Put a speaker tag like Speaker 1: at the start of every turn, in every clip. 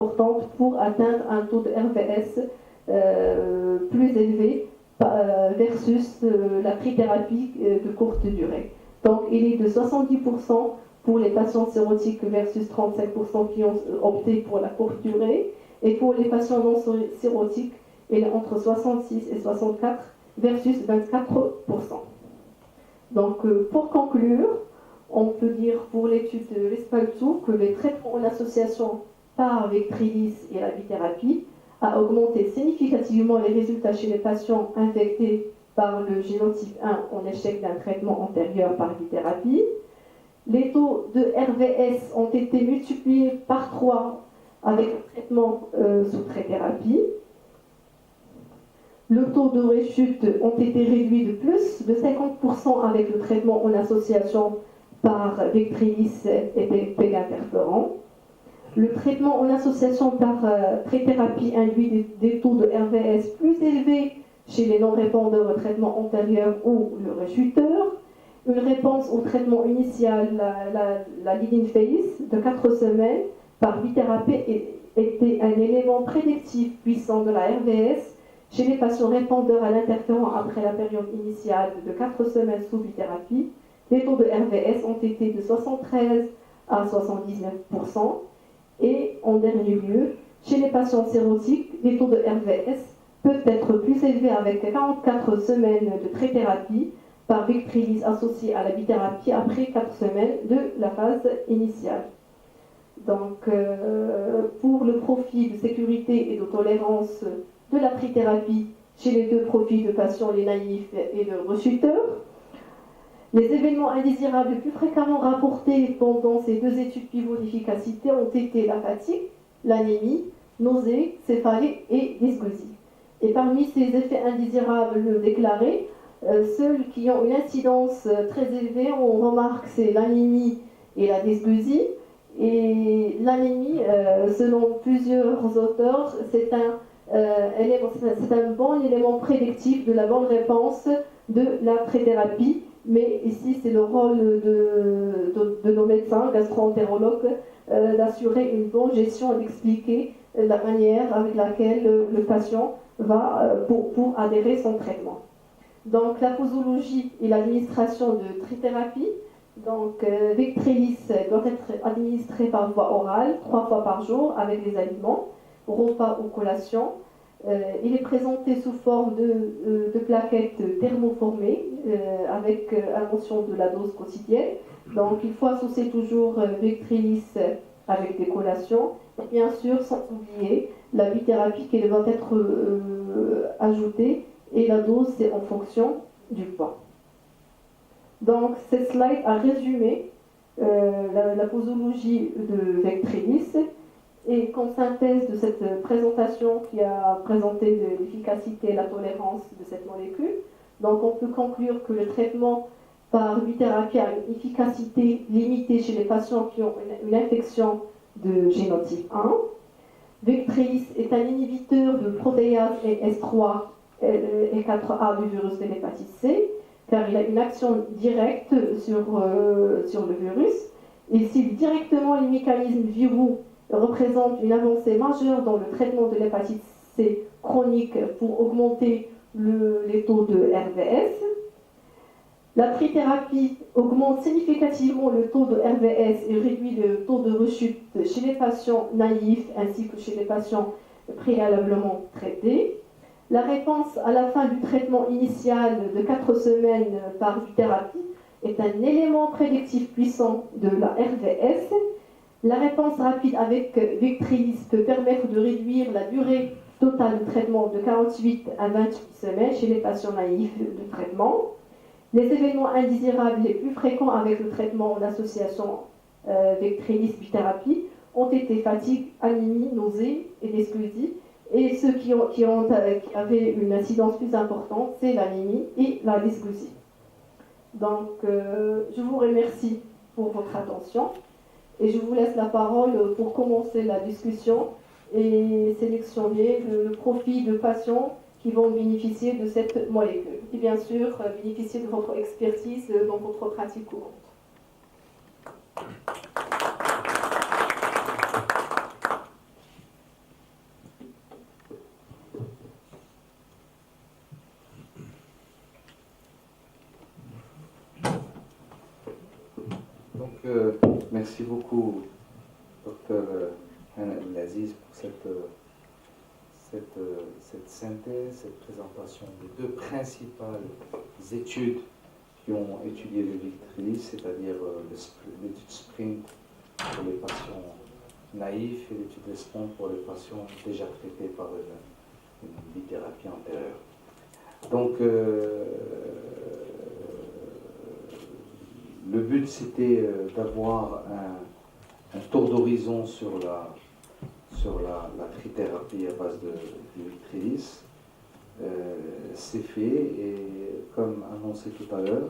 Speaker 1: importante pour atteindre un taux de RVS plus élevé versus la trithérapie de courte durée. Donc il est de 70% pour les patients sérotiques versus 35% qui ont opté pour la courte durée. Et pour les patients non sérotiques, il est entre 66 et 64 versus 24%. Donc pour conclure, on peut dire pour l'étude de l'ESPAL2 que les traitements en association par Vectrillis et la bithérapie a augmenté significativement les résultats chez les patients infectés par le génotype 1 en échec d'un traitement antérieur par bithérapie. Les taux de RVS ont été multipliés par 3 avec le traitement sous trithérapie. Le taux de rechute ont été réduits de plus de 50% avec le traitement en association par Vectrillis et PEG interférent. Le traitement en association par trithérapie induit des taux de RVS plus élevés chez les non-répondeurs au traitement antérieur ou le rechuteur. Une réponse au traitement initial, la lead-in phase de 4 semaines par bithérapie était un élément prédictif puissant de la RVS chez les patients répondeurs à l'interférent après la période initiale de 4 semaines sous bithérapie. Les taux de RVS ont été de 73 à 79%. Et en dernier lieu, chez les patients sérotiques, les taux de RVS peuvent être plus élevés avec 44 semaines de trithérapie par Vectrillis associé à la bithérapie après 4 semaines de la phase initiale. Donc, pour le profil de sécurité et de tolérance de la trithérapie chez les deux profils de patients, les naïfs et le rechuteurs, les événements indésirables les plus fréquemment rapportés pendant ces deux études pivot d'efficacité ont été la fatigue, l'anémie, nausées, céphalée et dysgeusie. Et parmi ces effets indésirables déclarés, ceux qui ont une incidence très élevée, on remarque, c'est l'anémie et la dysgeusie. Et l'anémie, selon plusieurs auteurs, c'est un bon élément prédictif de la bonne réponse de la trithérapie. Mais ici, c'est le rôle de nos médecins, gastro-entérologues, d'assurer une bonne gestion et d'expliquer la manière avec laquelle le patient va pour adhérer son traitement. Donc, la posologie et l'administration de trithérapie. Donc, Vectrillis doit être administré par voie orale 3 fois par jour avec les aliments, repas ou collation. Il est présenté sous forme de plaquettes thermoformées avec la mention de la dose quotidienne. Donc il faut associer toujours Vectrillis avec des collations. Et bien sûr, sans oublier la bithérapie qui va être ajoutée et la dose c'est en fonction du poids. Donc cette slide a résumé la posologie de Vectrillis. Et comme synthèse de cette présentation qui a présenté l'efficacité et la tolérance de cette molécule, donc on peut conclure que le traitement par bithérapie a une efficacité limitée chez les patients qui ont une infection de génotype 1. Vectrillis est un inhibiteur de protéase S3 et 4A du virus de l'hépatite C, car il a une action directe sur le virus. Il cible directement les mécanismes viraux représente une avancée majeure dans le traitement de l'hépatite C chronique pour augmenter les taux de RVS. La trithérapie augmente significativement le taux de RVS et réduit le taux de rechute chez les patients naïfs ainsi que chez les patients préalablement traités. La réponse à la fin du traitement initial de 4 semaines par bithérapie est un élément prédictif puissant de la RVS. La réponse rapide avec Vectrillis peut permettre de réduire la durée totale de traitement de 48 à 28 semaines chez les patients naïfs de traitement. Les événements indésirables les plus fréquents avec le traitement en association Vectrillis-bithérapie ont été fatigue, anémie, nausées et dysgeusie. Et ceux qui avaient une incidence plus importante, c'est l'anémie et la dysgeusie. Donc, je vous remercie pour votre attention. Et je vous laisse la parole pour commencer la discussion et sélectionner le profil de patients qui vont bénéficier de cette molécule. Et bien sûr, bénéficier de votre expertise dans votre pratique courante.
Speaker 2: merci beaucoup, Dr Abdelaziz, pour cette synthèse, cette présentation des deux principales études qui ont étudié le Victrelis, c'est-à-dire l'étude SPRINT pour les patients naïfs et l'étude RESPOND pour les patients déjà traités par une bithérapie antérieure. Donc, le but, c'était d'avoir un tour d'horizon sur la trithérapie à base de Victrelis. C'est fait, et comme annoncé tout à l'heure,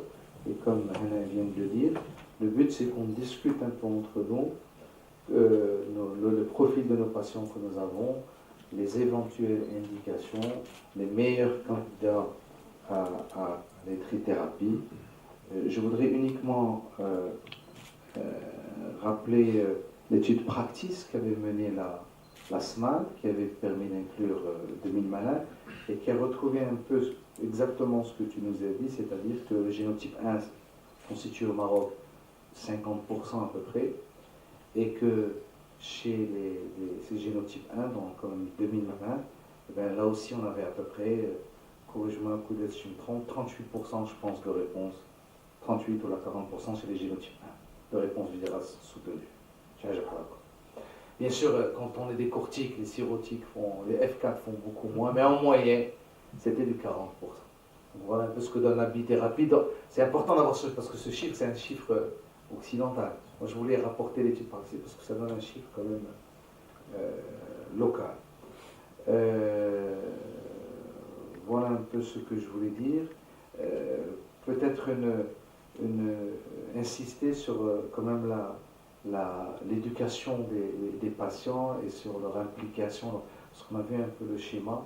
Speaker 2: et comme Hana vient de le dire, le but, c'est qu'on discute un peu entre nous le profil de nos patients que nous avons, les éventuelles indications, les meilleurs candidats à les trithérapies. Je voudrais uniquement rappeler l'étude Practice qu'avait menée la SMAD, qui avait permis d'inclure 2000 malades, et qui a retrouvé un peu exactement ce que tu nous as dit, c'est-à-dire que le génotype 1 constitue au Maroc 50% à peu près, et que chez ces génotypes 1, donc comme 2020, ben là aussi on avait à peu près, corrige-moi, si je me trompe, 38% je pense de réponse, 38 ou 40% chez les génotypes 1, de réponse virale soutenue. Bien sûr, quand on est décortique, les sérotiques les F4 font beaucoup moins, mais en moyenne, c'était du 40%. Donc voilà un peu ce que donne la bithérapie. C'est important d'avoir parce que ce chiffre, c'est un chiffre occidental. Moi, je voulais rapporter l'étude pratique parce que ça donne un chiffre quand même local. Voilà un peu ce que je voulais dire. Peut-être insister sur quand même l'éducation des patients et sur leur implication, parce qu'on a vu un peu le schéma.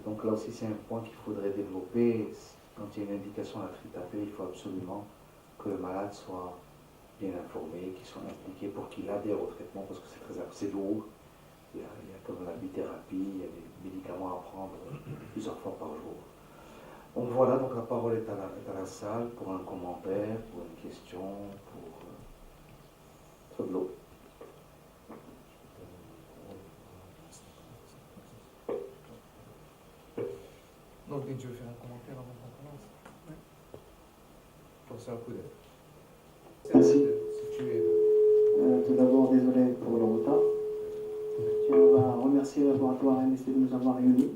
Speaker 2: Donc là aussi, c'est un point qu'il faudrait développer. Quand il y a une indication à la trithérapie, il faut absolument que le malade soit bien informé, qu'il soit impliqué pour qu'il adhère au traitement, parce que c'est lourd. Il y a comme la bithérapie, il y a des médicaments à prendre plusieurs fois par jour. Donc voilà, donc la parole est à la salle pour un commentaire, pour une question, pour de l'eau.
Speaker 3: Donc, tu veux faire un commentaire avant qu'on commence? Oui. Professeur Coudet.
Speaker 4: Merci. Tout d'abord, désolé pour le retard. On va remercier le laboratoire MSC de nous avoir réunis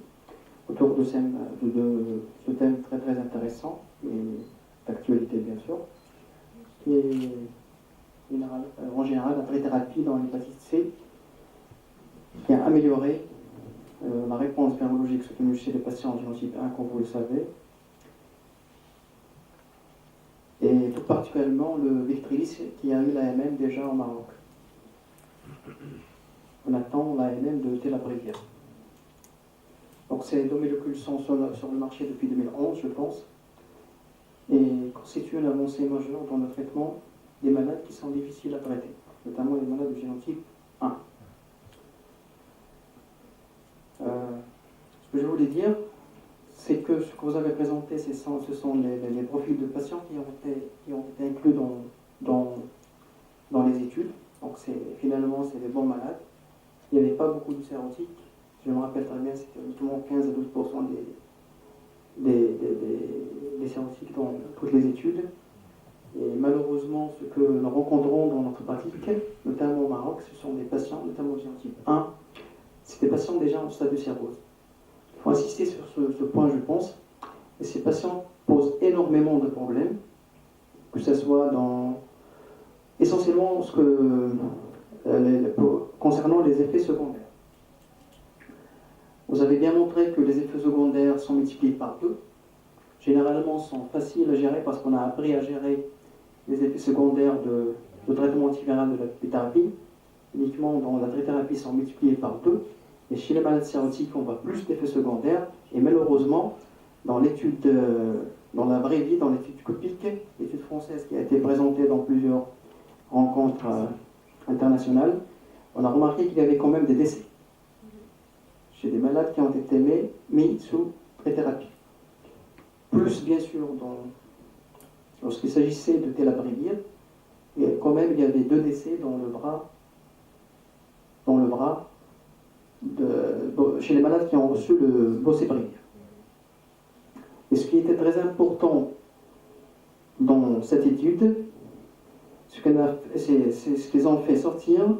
Speaker 4: autour de ce thème très très intéressant et d'actualité bien sûr, qui est en général la trithérapie dans l'hépatite C, qui a amélioré la réponse virologique soutenue chez les patients en génotype 1, comme vous le savez, et tout particulièrement le Victrelis qui a eu l'AMM déjà au Maroc. On attend l'AMM de Telabrevir. Donc ces deux molécules sont sur le marché depuis 2011, je pense, et constituent une avancée majeure dans le traitement des malades qui sont difficiles à traiter, notamment les malades de génotype 1. Ce que je voulais dire, c'est que ce que vous avez présenté, ce sont les profils de patients qui ont été inclus dans les études. Donc finalement, c'est des bons malades. Il n'y avait pas beaucoup de sérotiques. Je me rappelle très bien, c'était uniquement 15 à 12% des sérotiques dans toutes les études. Et malheureusement, ce que nous rencontrons dans notre pratique, notamment au Maroc, ce sont des patients, notamment au génotype 1, c'est des patients déjà en stade de cirrhose. Il faut insister sur ce point, je pense. Et ces patients posent énormément de problèmes, que ce soit essentiellement concernant les effets secondaires. Vous avez bien montré que les effets secondaires sont multipliés par 2. Généralement, sont faciles à gérer parce qu'on a appris à gérer les effets secondaires de traitement antiviral de la thérapie. Uniquement dans la trithérapie sont multipliés par 2. Et chez les malades sérotiques, on voit plus d'effets secondaires. Et malheureusement, dans la vraie vie, dans l'étude copique, l'étude française qui a été présentée dans plusieurs rencontres internationales, on a remarqué qu'il y avait quand même des décès chez des malades qui ont été mis sous trithérapie. Plus, bien sûr, lorsqu'il s'agissait de Telabrevir, Et quand même, il y avait 2 décès dans le bras chez les malades qui ont reçu le Bocepril. Et ce qui était très important dans cette étude, c'est ce qu'ils ont fait sortir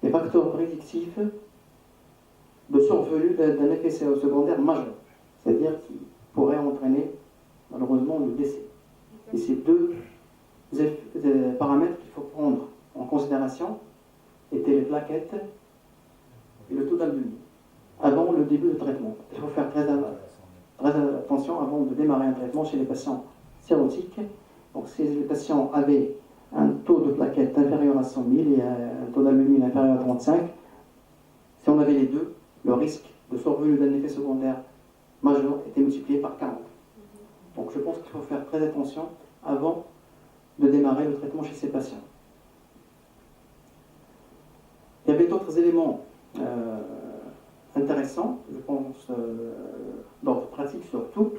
Speaker 4: les facteurs prédictifs de survenue d'un effet secondaire majeur, c'est-à-dire qui pourrait entraîner malheureusement le décès. Et ces 2 paramètres qu'il faut prendre en considération étaient les plaquettes et le taux d'albumine avant le début du traitement. Il faut faire très attention avant de démarrer un traitement chez les patients cirrhotiques. Donc si les patients avaient un taux de plaquettes inférieur à 100 000 et un taux d'albumine inférieur à 35, si on avait les 2, le risque de survenue d'un effet secondaire majeur était multiplié par 40. Donc je pense qu'il faut faire très attention avant de démarrer le traitement chez ces patients. Il y avait d'autres éléments intéressants, je pense, d'ordre pratique surtout.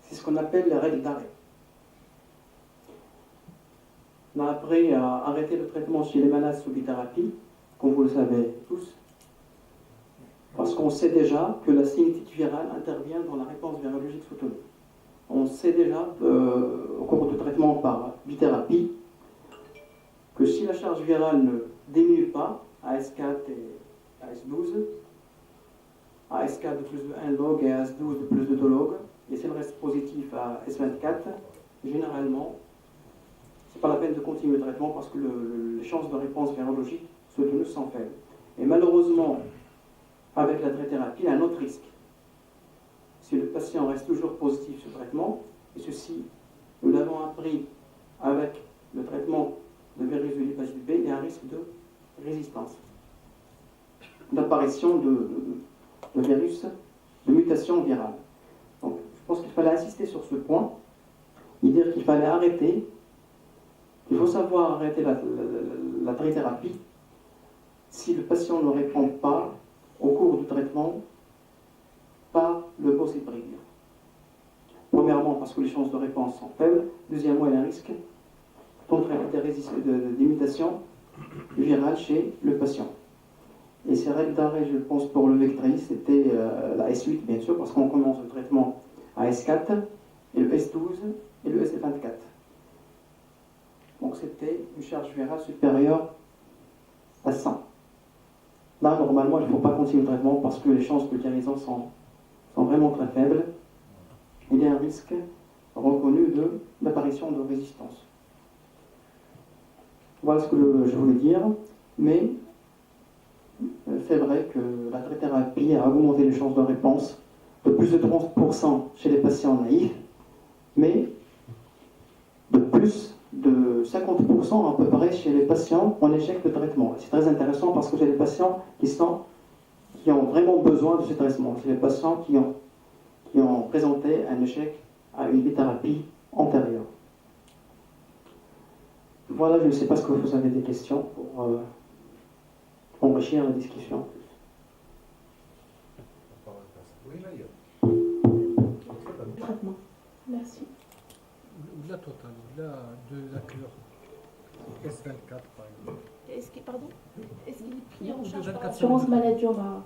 Speaker 4: C'est ce qu'on appelle les règles d'arrêt. On a appris à arrêter le traitement chez les malades sous bithérapie, comme vous le savez tous, parce qu'on sait déjà que la sinucite virale intervient dans la réponse virologique soutenue. On sait déjà, au cours du traitement par bithérapie, que si la charge virale ne diminue pas, AS4 et AS12, AS4 de plus de 1 log et AS12 de plus de 2 log, et si elle reste positif à S24, généralement, ce n'est pas la peine de continuer le traitement parce que les chances de réponse virologique soutenue sont faibles. Et malheureusement, avec la trithérapie, il y a un autre risque. Si le patient reste toujours positif sur le traitement, et ceci, nous l'avons appris avec le traitement de virus de l'hépatite B, il y a un risque de résistance, d'apparition de virus, de mutation virale. Donc, je pense qu'il fallait insister sur ce point, et dire qu'il fallait arrêter, qu'il faut savoir arrêter la trithérapie si le patient ne répond pas au cours du traitement par le Bocepril. Premièrement, parce que les chances de réponse sont faibles. Deuxièmement, il y a un risque d'entraîner des mutations virales chez le patient. Et ces règles d'arrêt, je pense, pour le Vectris, c'était la S8, bien sûr, parce qu'on commence le traitement à S4, et le S12 et le SF24. Donc c'était une charge virale supérieure à 100. Là, normalement, il ne faut pas continuer le traitement parce que les chances de guérison sont vraiment très faibles. Il y a un risque reconnu d'apparition de résistance. Voilà ce que je voulais dire. Mais c'est vrai que la trithérapie a augmenté les chances de réponse de plus de 30% chez les patients naïfs, mais de plus de 50% à peu près chez les patients en échec de traitement. C'est très intéressant parce que j'ai des patients qui ont vraiment besoin de ce traitement. C'est les patients qui ont présenté un échec à une bithérapie antérieure. Voilà, je ne sais pas ce que vous avez des questions pour enrichir la discussion.
Speaker 3: Oui, Maïa.
Speaker 1: Traitement. Merci.
Speaker 3: La totale, de la cure. S24 par exemple.
Speaker 5: Est-ce qu'il est pris en charge par
Speaker 3: 24
Speaker 5: l'assurance maladie au Maroc?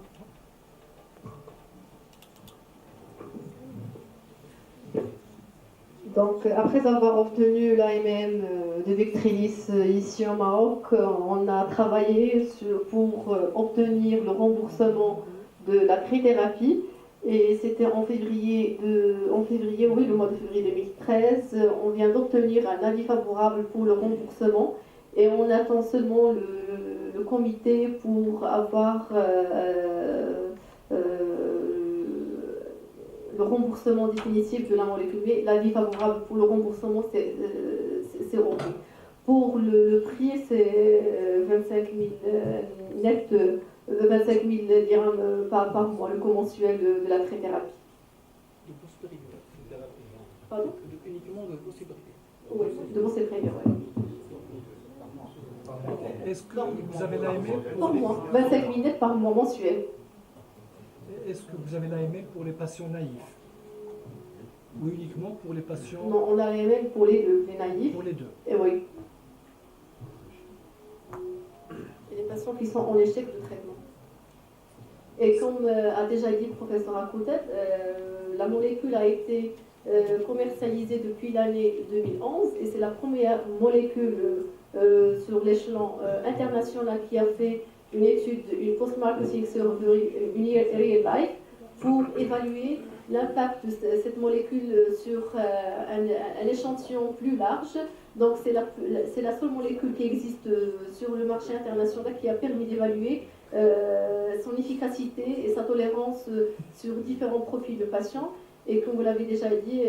Speaker 1: Donc, après avoir obtenu l'AMM de Vectris ici au Maroc, on a travaillé pour obtenir le remboursement de la trithérapie. Et c'était en février, le mois de février 2013. On vient d'obtenir un avis favorable pour le remboursement. Et on attend seulement le comité pour avoir le remboursement définitif de la molécule. Mais l'avis favorable pour le remboursement, c'est OK. Pour le prix, c'est 25 000 net, 25 000 dirhams par mois, le coût mensuel de la trithérapie.
Speaker 4: De Bocepril.
Speaker 1: Pardon?
Speaker 4: Uniquement de Bocepril.
Speaker 1: Oui, de Bocepril, oui.
Speaker 3: Est-ce que vous avez l'AML
Speaker 1: Par mois, 25 000 net par mois mensuel.
Speaker 3: Est-ce que vous avez l'AML pour les patients naïfs?
Speaker 6: ou uniquement pour les patients?
Speaker 1: Non, on a les mêmes pour les deux, les naïfs.
Speaker 6: Pour les deux.
Speaker 1: Et oui. Et les patients qui sont en échec de traitement. Et comme a déjà dit le professeur Akoutet, la molécule a été commercialisée depuis l'année 2011 et c'est la première molécule sur l'échelon international qui a fait une étude, une post-marketing survey, une real life, pour évaluer l'impact de cette molécule sur un échantillon plus large. Donc c'est la seule molécule qui existe sur le marché international qui a permis d'évaluer son efficacité et sa tolérance sur différents profils de patients. Et comme vous l'avez déjà dit,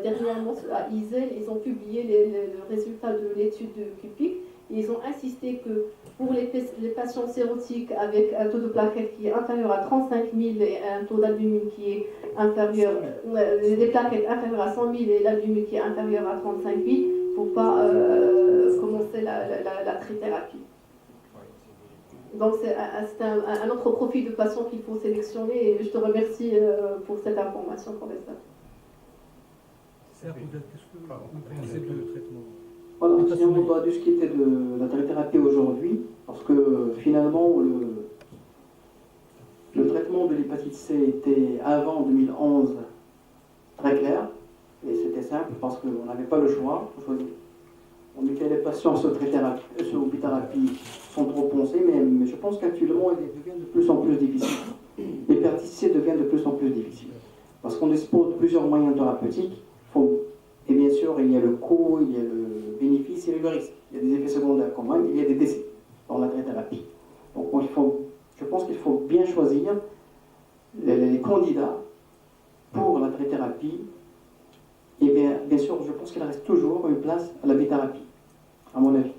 Speaker 1: dernièrement à ISEL, ils ont publié le résultat de l'étude de CUPIC. Ils ont insisté que pour les patients sérotiques avec un taux de plaquettes qui est inférieur à 35 000 et un taux d'albumine qui est inférieur, des plaquettes inférieures à 100 000 et l'albumine qui est inférieur à 35 000, il ne faut pas commencer la trithérapie. Donc c'est un autre profil de patient qu'il faut sélectionner et je te remercie pour cette information, professeur.
Speaker 6: Serge, qu'est-ce que vous pensez de traitement?
Speaker 4: Voilà, si on doit discuter de la trithérapie aujourd'hui, parce que finalement le traitement de l'hépatite C était avant 2011 très clair, et c'était simple parce qu'on n'avait pas le choix, on choisit. On mettait les patients sur bithérapie sans trop penser, mais je pense qu'actuellement, il devient de plus en plus difficile. L'hépatite C devient de plus en plus difficile. Parce qu'on dispose de plusieurs moyens thérapeutiques. Et bien sûr, il y a le coût, il y a le bénéfice et le risque. Il y a des effets secondaires quand même, il y a des décès dans la trithérapie. Donc je pense qu'il faut bien choisir les candidats pour la trithérapie. Et bien sûr, je pense qu'il reste toujours une place à la bithérapie, à mon avis.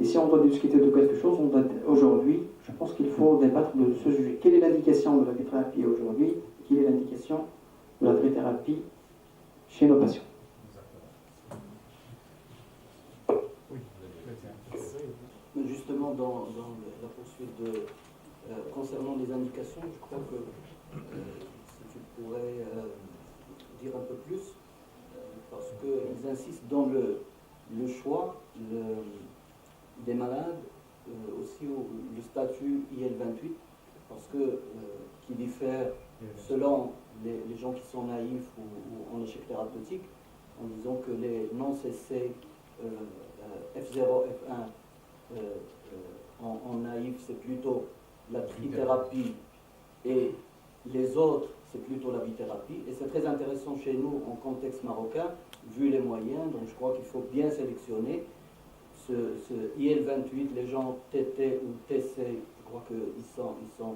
Speaker 4: Et si on doit discuter de quelque chose, aujourd'hui, je pense qu'il faut débattre de ce sujet. Quelle est l'indication de la bithérapie aujourd'hui? Quelle est l'indication de la trithérapie chez nos patients?
Speaker 7: Justement, dans la poursuite concernant les indications, je crois que si tu pourrais dire un peu plus, parce qu'ils insistent dans le choix des malades, aussi le statut IL-28, parce que qui diffère selon les gens qui sont naïfs ou en échec thérapeutique, en disant que les non-CC F0, F1 en naïf, c'est plutôt la trithérapie et les autres, c'est plutôt la bithérapie. Et c'est très intéressant chez nous en contexte marocain, vu les moyens. Donc je crois qu'il faut bien sélectionner ce IL-28, les gens TT ou TC, je crois qu'ils sont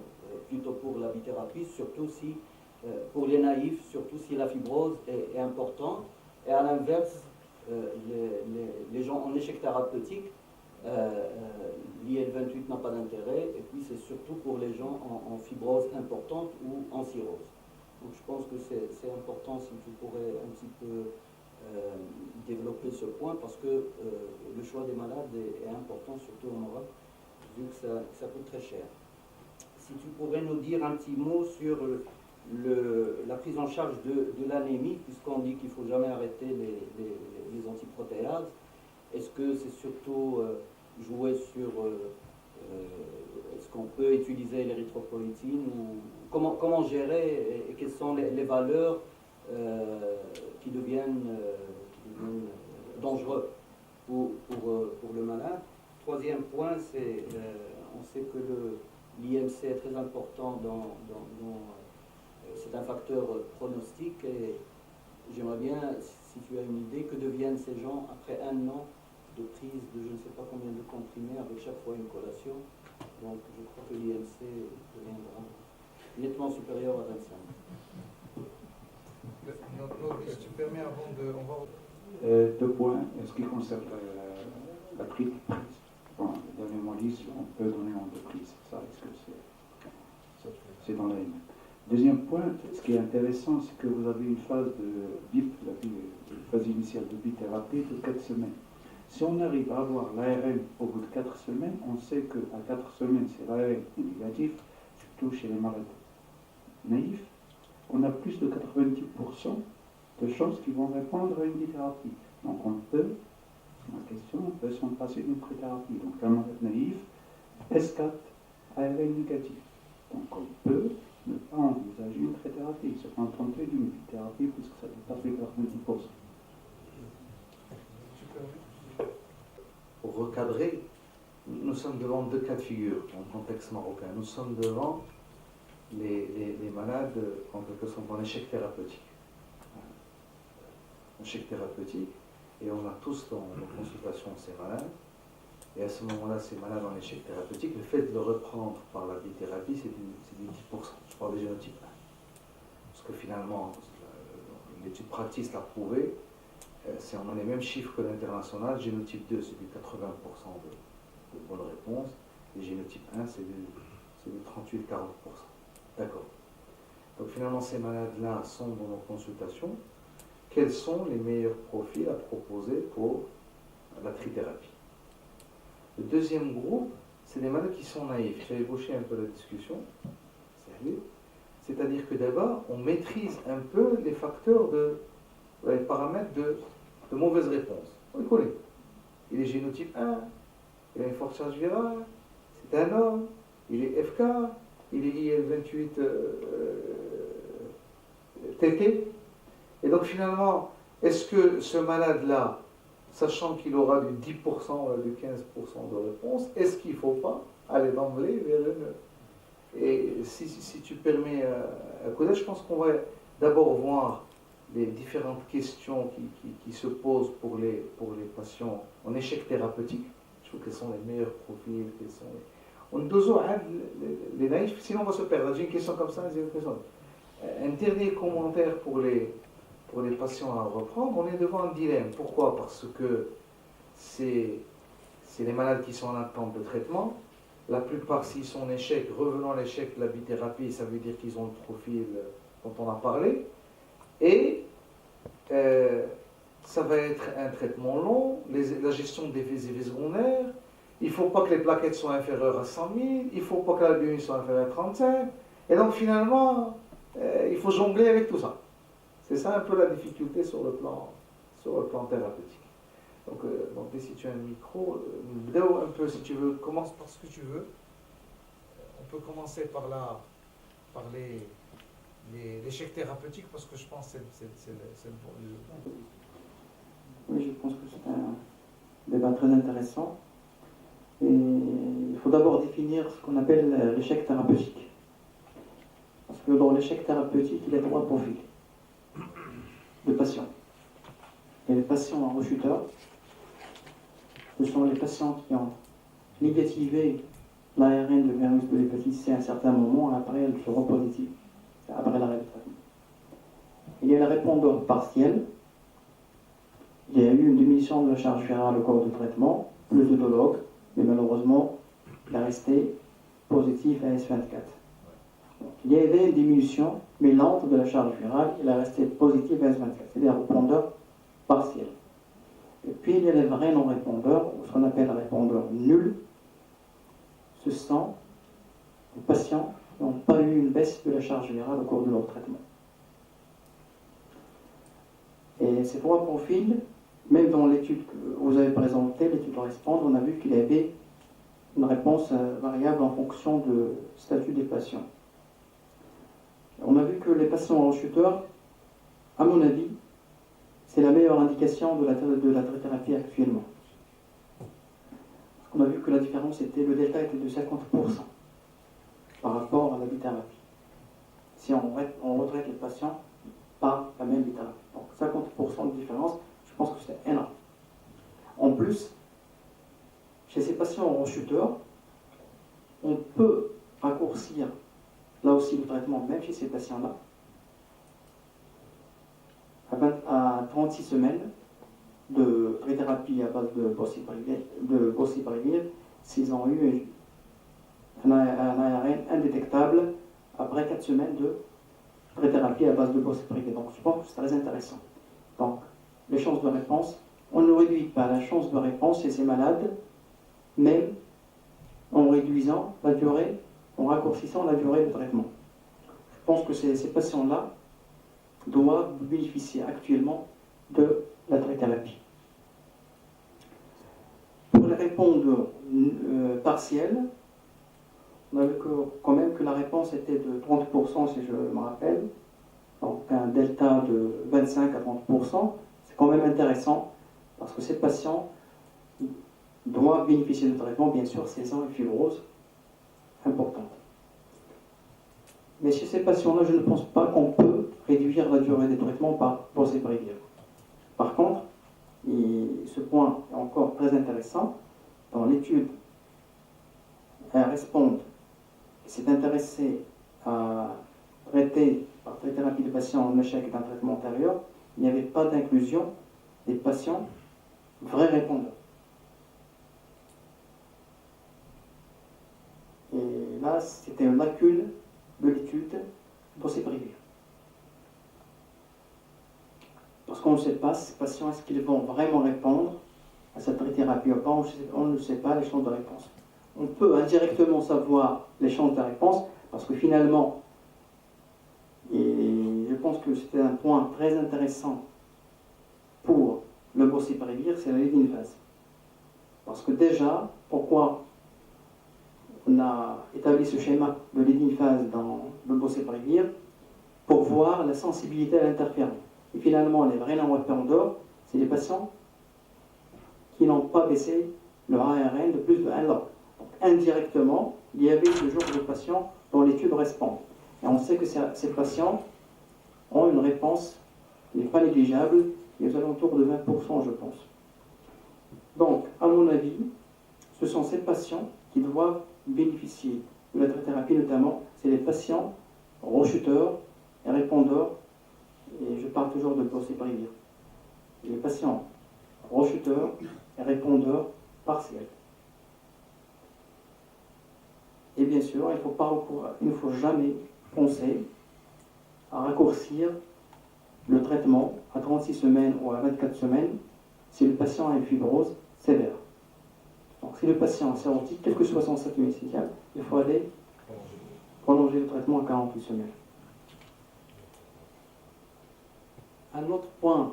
Speaker 7: plutôt pour la bithérapie, surtout si, pour les naïfs, surtout si la fibrose est importante. Et à l'inverse, les gens en échec thérapeutique, l'IL-28 n'a pas d'intérêt, et puis c'est surtout pour les gens en fibrose importante ou en cirrhose. Donc je pense que c'est important si tu pourrais un petit peu développer ce point, parce que le choix des malades est important, surtout en Europe, vu que ça coûte très cher. Si tu pourrais nous dire un petit mot sur la prise en charge de l'anémie, puisqu'on dit qu'il ne faut jamais arrêter les antiprotéases. Est-ce que c'est surtout jouer sur... est-ce qu'on peut utiliser l'érythropoïétine ou comment gérer et quelles sont les valeurs qui deviennent dangereuses pour le malade? Troisième point, c'est on sait que l'IMC est très important c'est un facteur pronostic, et j'aimerais bien, si tu as une idée, que deviennent ces gens après un an de prise de je ne sais pas combien de comprimés avec chaque fois une collation. Donc je crois que l'IMC deviendra nettement supérieur à 25.
Speaker 3: Si tu permets, avant de...
Speaker 8: Deux points. En ce qui concerne la prise, bon, dernièrement dit, on peut donner en deux prises. Ça, est-ce que c'est dans la ligne. Deuxième point, ce qui est intéressant, c'est que vous avez une phase de BIP, la phase initiale de bithérapie de 4 semaines. Si on arrive à avoir l'ARN au bout de 4 semaines, on sait qu'à 4 semaines, si l'ARN est négatif, surtout chez les malades naïfs, on a plus de 90% de choses qui vont répondre à une bithérapie. Donc on peut, ma question, on peut s'en passer d'une trithérapie. Donc un malade naïf, S4, ARN négatif. Donc on peut ne pas envisager une trithérapie, se contenter d'une bithérapie puisque ça dépasse les 90%.
Speaker 2: Pour recadrer, nous sommes devant deux cas de figure en contexte marocain. Nous sommes devant les malades en quelque sorte en échec thérapeutique. Échec thérapeutique, et on a tous dans nos consultations ces malades. Et à ce moment-là, ces malades en échec thérapeutique, le fait de le reprendre par la bithérapie, c'est du 10%. Je parle des génotypes 1. Parce que finalement, l'étude pratique l'a prouvé, on a les mêmes chiffres que l'international. Génotype 2, c'est du 80% de bonnes réponses. Et génotype 1, c'est du 38-40%. D'accord. Donc finalement, ces malades-là sont dans nos consultations. Quels sont les meilleurs profils à proposer pour la trithérapie? Le deuxième groupe, c'est des malades qui sont naïfs. J'ai ébauché un peu la discussion. C'est-à-dire que d'abord, on maîtrise un peu les facteurs les paramètres de mauvaise réponse. On les connaît. Il est génotype 1, il a une forte charge virale, c'est un homme, il est FK, il est IL28 TT. Et donc finalement, est-ce que ce malade-là, sachant qu'il aura du 10% ou du 15% de réponse, est-ce qu'il ne faut pas aller d'emblée vers le 9? Et si tu permets un coup d'œil, je pense qu'on va d'abord voir les différentes questions qui se posent pour les patients en échec thérapeutique. Je trouve quels sont les meilleurs profils, quels sont on doit les naïfs, sinon on va se perdre. J'ai une question comme ça, j'ai une question. Un dernier commentaire pour les patients à reprendre. On est devant un dilemme. Pourquoi? Parce que c'est les malades qui sont en attente de traitement. La plupart, s'ils sont en échec, revenant à l'échec de la bithérapie, ça veut dire qu'ils ont le profil dont on a parlé. Et ça va être un traitement long, la gestion des effets secondaires. Il ne faut pas que les plaquettes soient inférieures à 100 000, il ne faut pas que l'albumine soit inférieure à 35. Et donc finalement, il faut jongler avec tout ça. C'est ça un peu la difficulté sur le plan thérapeutique. Donc si tu as un micro, un peu si tu veux, commence par ce que tu veux. On peut commencer par l'échec thérapeutique parce que je pense que c'est le bon.
Speaker 4: Oui, je pense que c'est un débat très intéressant. Et il faut d'abord définir ce qu'on appelle l'échec thérapeutique. Parce que dans l'échec thérapeutique, il y a trois profils de patients. Il y a les patients en rechuteur. Ce sont les patients qui ont négativé l'ARN de virus de l'hépatite C à un certain moment, après elle se repositive, après l'arrêt de traitement. Il y a les répondeurs partiels. Il y a eu une diminution de la charge virale au cours du traitement, plus d'autologue, mais malheureusement, il est resté positif à S24. Donc, il y avait une diminution, mais lente, de la charge virale, il est resté positif à S24. C'est des répondeurs partiels. Et puis il y a les vrais non-répondeurs, ou ce qu'on appelle répondeurs nuls. Ce sont les patients qui n'ont pas eu une baisse de la charge virale au cours de leur traitement. Et ces trois profils, même dans l'étude que vous avez présentée, l'étude de répondre, on a vu qu'il y avait une réponse variable en fonction du statut des patients. On a vu que les patients en chuteur, à mon avis, c'est la meilleure indication de la trithérapie actuellement. On a vu que la différence était, le delta était de 50% par rapport à la bithérapie. Si on retraite les patients par la même bithérapie. Donc 50% de différence, je pense que c'est énorme. En plus, chez ces patients en chuteur, on peut raccourcir là aussi le traitement, même chez ces patients-là, à 36 semaines de trithérapie à base de gossyprévir, s'ils ont eu un ARN indétectable après 4 semaines de trithérapie à base de gossyprévir. Donc je pense que c'est très intéressant. Donc les chances de réponse, on ne réduit pas la chance de réponse chez ces malades, même en réduisant la durée, en raccourcissant la durée de traitement. Je pense que ces patients-là, doivent bénéficier actuellement de la trithérapie. Pour les répondeurs partiels, on a vu quand même que la réponse était de 30%, si je me rappelle, donc un delta de 25 à 30%. C'est quand même intéressant, parce que ces patients doivent bénéficier de traitement, bien sûr, ces ans et fibrose importante. Mais chez ces patients-là, je ne pense pas qu'on peut réduire la durée des traitements par boceprevir. Par contre, ce point est encore très intéressant. Dans l'étude, RESPOND s'est intéressé à traiter par trithérapie de patients en échec d'un traitement antérieur. Il n'y avait pas d'inclusion des patients vrais répondeurs. Et là, c'était une lacune de l'étude boceprevir. Parce qu'on ne sait pas, ces patients, est-ce qu'ils vont vraiment répondre à cette trithérapie ou pas, on ne sait pas les chances de réponse. On peut indirectement savoir les chances de réponse, parce que finalement, et je pense que c'était un point très intéressant pour le boceprevir, c'est la lead-in phase. Parce que déjà, pourquoi on a établi ce schéma de lead-in phase dans le boceprevir? Pour voir la sensibilité à l'interféron. Et finalement, les vrais non-répondeurs, c'est les patients qui n'ont pas baissé leur ARN de plus de 1 log. Donc indirectement, il y avait ce genre de patients dont l'étude RESPOND. Et on sait que ces patients ont une réponse qui n'est pas négligeable, qui est aux alentours de 20%, je pense. Donc, à mon avis, ce sont ces patients qui doivent bénéficier de la trithérapie, notamment, c'est les patients rechuteurs et répondeurs, et je parle toujours de boceprevir. Les patients rechuteurs et répondeurs partiels. Et bien sûr, il ne faut jamais penser à raccourcir le traitement à 36 semaines ou à 24 semaines si le patient a une fibrose sévère. Donc si le patient est cirrhotique, quel que soit son statut médical, il faut aller prolonger le traitement à 48 semaines. Un autre point,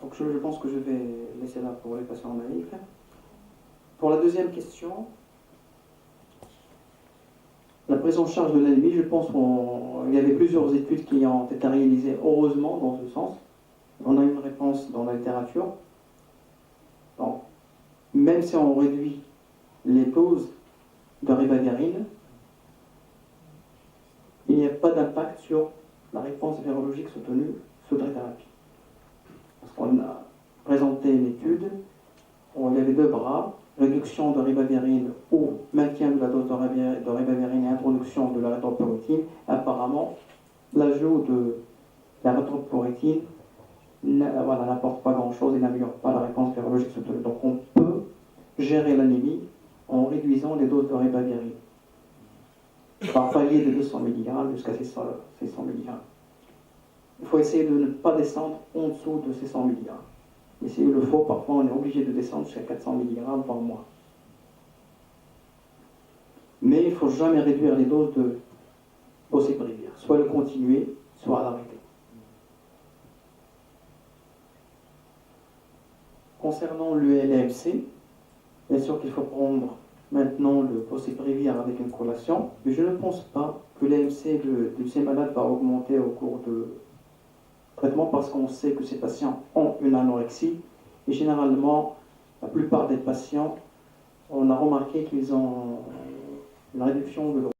Speaker 4: donc je pense que je vais laisser là pour les patients naïfs. Pour la deuxième question, la prise en charge de l'anémie, je pense qu'il y avait plusieurs études qui ont été réalisées, heureusement, dans ce sens. On a une réponse dans la littérature. Donc, même si on réduit les doses de ribavirin, il n'y a pas d'impact sur la réponse virologique soutenue sous trithérapie. Parce qu'on a présenté une étude où il y avait 2 bras, réduction de ribavirin ou maintien de la dose de ribavirin et introduction de la rétroporétine. Apparemment, l'ajout de la rétroporétine n'apporte pas grand-chose et n'améliore pas la réponse virologique soutenue. Donc on peut gérer l'anémie en réduisant les doses de ribavirin par palier de 200 mg jusqu'à 600 mg. Il faut essayer de ne pas descendre en dessous de 600 mg. Et s'il le faut, parfois on est obligé de descendre jusqu'à 400 mg par mois. Mais il ne faut jamais réduire les doses de boceprevir, soit le continuer, soit l'arrêter. Concernant l'ELMC, bien sûr qu'il faut prendre maintenant le boceprevir avec une collation, mais je ne pense pas que l'AMC de ces malades va augmenter au cours de traitement parce qu'on sait que ces patients ont une anorexie et généralement, la plupart des patients, on a remarqué qu'ils ont une réduction de leur